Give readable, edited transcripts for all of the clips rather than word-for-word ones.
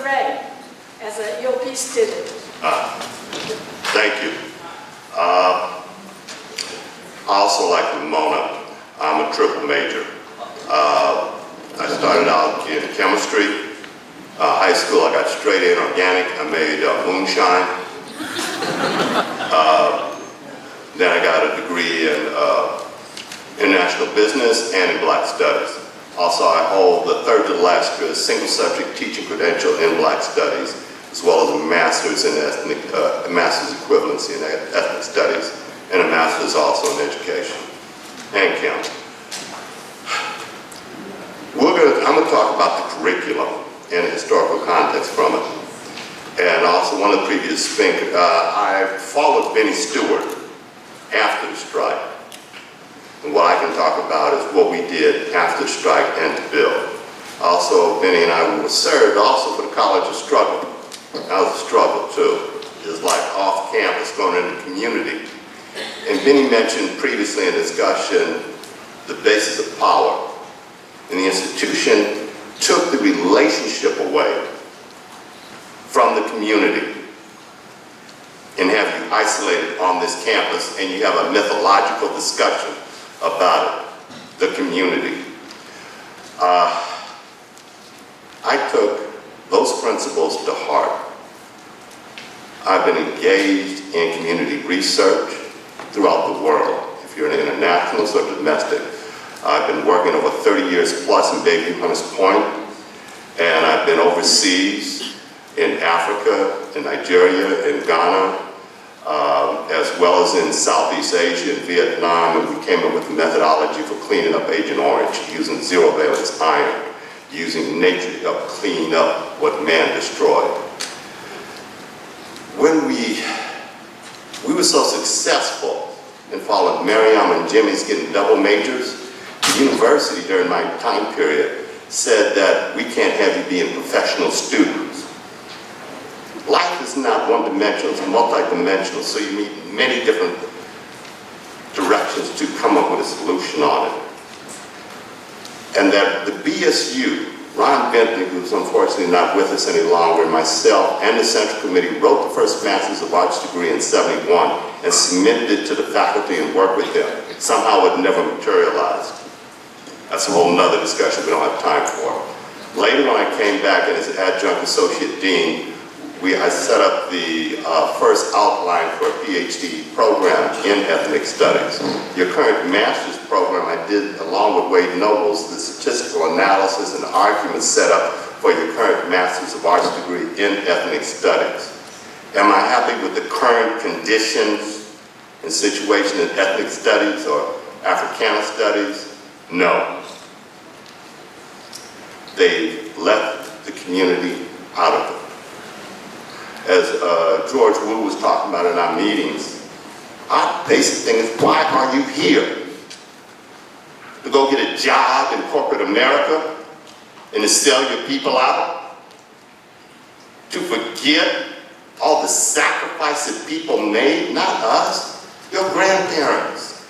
Ray, as an EOP student. Thank you. I also like Ramona. I'm a triple major. I started out in chemistry. High school, I got straight in organic. I made moonshine. Then I got a degree in international business and in Black studies. Also, I hold the third to the last year single subject teaching credential in Black studies, as well as a master's in master's equivalency in ethnic studies, and a master's also in education and counting. I'm going to talk about the curriculum and the historical context from it. And also one of the previous speakers, I followed Benny Stewart after the strike. And what I can talk about is what we did after the strike and to build. Also, Benny and I were served also for the College of Struggle. That was a struggle too. It was like off campus going into the community. And Benny mentioned previously in discussion the basis of power. And the institution took the relationship away from the community and have you isolated on this campus, and you have a methodological discussion about it, the community. I took those principles to heart. I've been engaged in community research throughout the world. If you're an internationalist or domestic, I've been working over 30 years plus in Bayview Hunters Point, and I've been overseas in Africa, in Nigeria, in Ghana, as well as in Southeast Asia and Vietnam, and we came up with a methodology for cleaning up Agent Orange, using zero valence iron, using nature to help clean up what man destroyed. When we were so successful in following Miriam and Jimmy's getting double majors, the university during my time period said that we can't have you being professional students. Life is not one-dimensional, it's multi-dimensional, so you need many different directions to come up with a solution on it. And that the BSU, Ron Bentley, who's unfortunately not with us any longer, and myself and the Central Committee wrote the first Master's of Arts degree in '71 and submitted it to the faculty and worked with them. Somehow it never materialized. That's a whole nother discussion we don't have time for. Later when I came back as adjunct associate dean, I set up the first outline for a PhD program in ethnic studies. Your current master's program I did along with Wade Noble's, the statistical analysis and argument set up for your current Master's of Arts degree in ethnic studies. Am I happy with the current conditions and situation in ethnic studies or Africana studies? No. They left the community out of it. As George Wu was talking about in our meetings, our basic thing is, why are you here? To go get a job in corporate America and to sell your people out? To forget all the sacrifice that people made? Not us, your grandparents,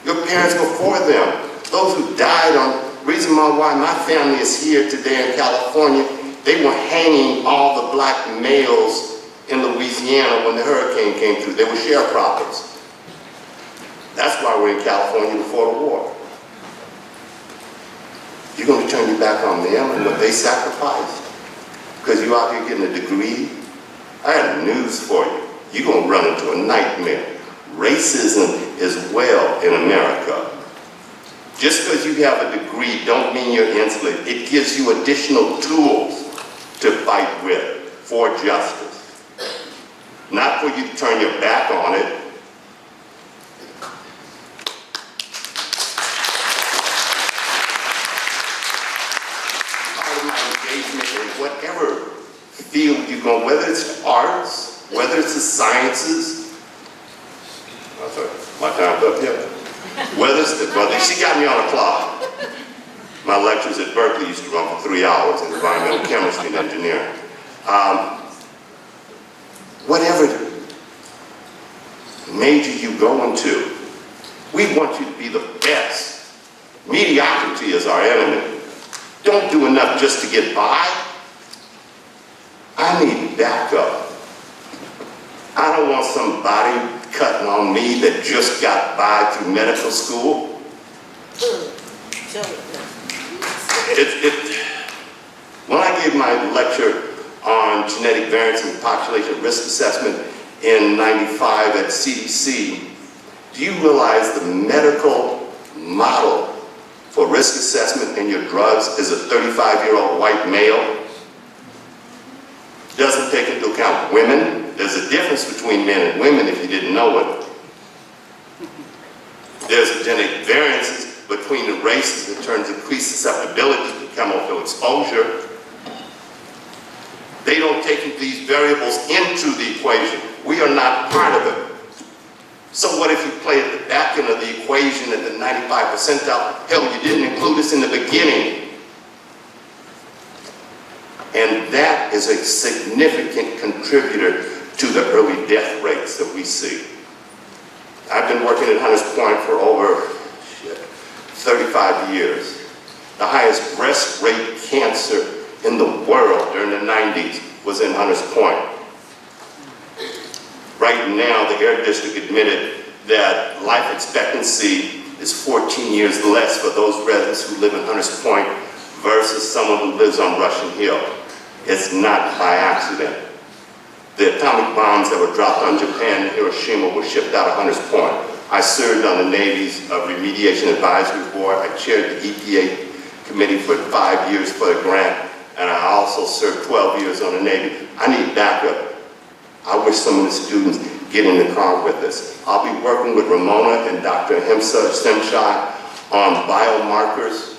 your parents before them, those who died on. Reason why my family is here today in California, they were hanging all the black males in Louisiana when the hurricane came through. They were sharecroppers. That's why we're in California before the war. You're going to turn your back on them and what they sacrificed because you're out here getting a degree? I have news for you. You're going to run into a nightmare. Racism is well in America. Just because you have a degree don't mean you're insulated. It gives you additional tools to fight with for justice. Not for you to turn your back on it. Part of my engagement in whatever field you go, whether it's arts, whether it's the sciences. I'm sorry, my time's up here. Whether it's the, well, she got me on the clock. My lectures at Berkeley used to run for 3 hours in environmental chemistry and engineering. Whatever major you go into, we want you to be the best. Mediocrity is our enemy. Don't do enough just to get by. I need backup. I don't want somebody cutting on me that just got by through medical school. When I gave my lecture on genetic variance and population risk assessment in '95 at CDC, do you realize the medical model for risk assessment in your drugs is a 35-year-old white male? Doesn't take into account women. There's a difference between men and women if you didn't know it. There's genetic variances between the races in terms of increased susceptibility to chemical exposure. They don't take these variables into the equation. We are not part of it. So what if you play at the back end of the equation at the 95 percentile? Hell, you didn't include us in the beginning. And that is a significant contributor to the early death rates that we see. I've been working at Hunters Point for over 35 years. The highest breast rate cancer in the world during the 90s was in Hunters Point. Right now, the Air District admitted that life expectancy is 14 years less for those residents who live in Hunters Point versus someone who lives on Russian Hill. It's not by accident. The atomic bombs that were dropped on Japan and Hiroshima were shipped out of Hunters Point. I served on the Navy's Remediation Advisory Board. I chaired the EPA committee for 5 years for the grant, and I also served 12 years on the Navy. I need backup. I wish some of the students get in the car with us. I'll be working with Ramona and Dr. Simshai on biomarkers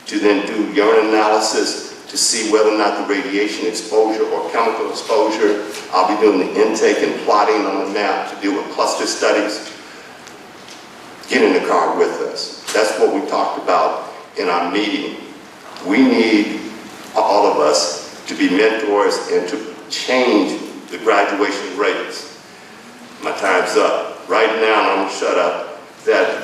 to then do urine analysis to see whether or not the radiation exposure or chemical exposure. I'll be doing the intake and plotting on the map to deal with cluster studies. Get in the car with us. That's what we talked about in our meeting. We need all of us to be mentors and to change the graduation rates. My time's up. Right now, and I'm gonna shut up, that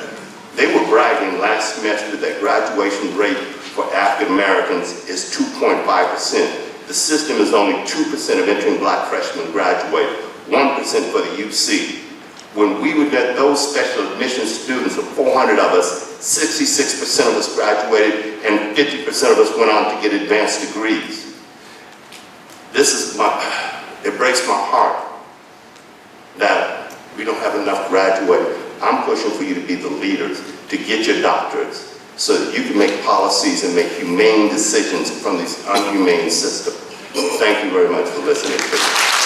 they were bragging last semester that graduation rate for African Americans is 2.5%. The system is only 2% of entering black freshmen graduate, 1% for the UC. When we would get those special admission students, of 400 of us, 66% of us graduated and 50% of us went on to get advanced degrees. It breaks my heart that we don't have enough graduates. I'm pushing for you to be the leaders, to get your doctorates, so that you can make policies and make humane decisions from these unhumane systems. Thank you very much for listening to me.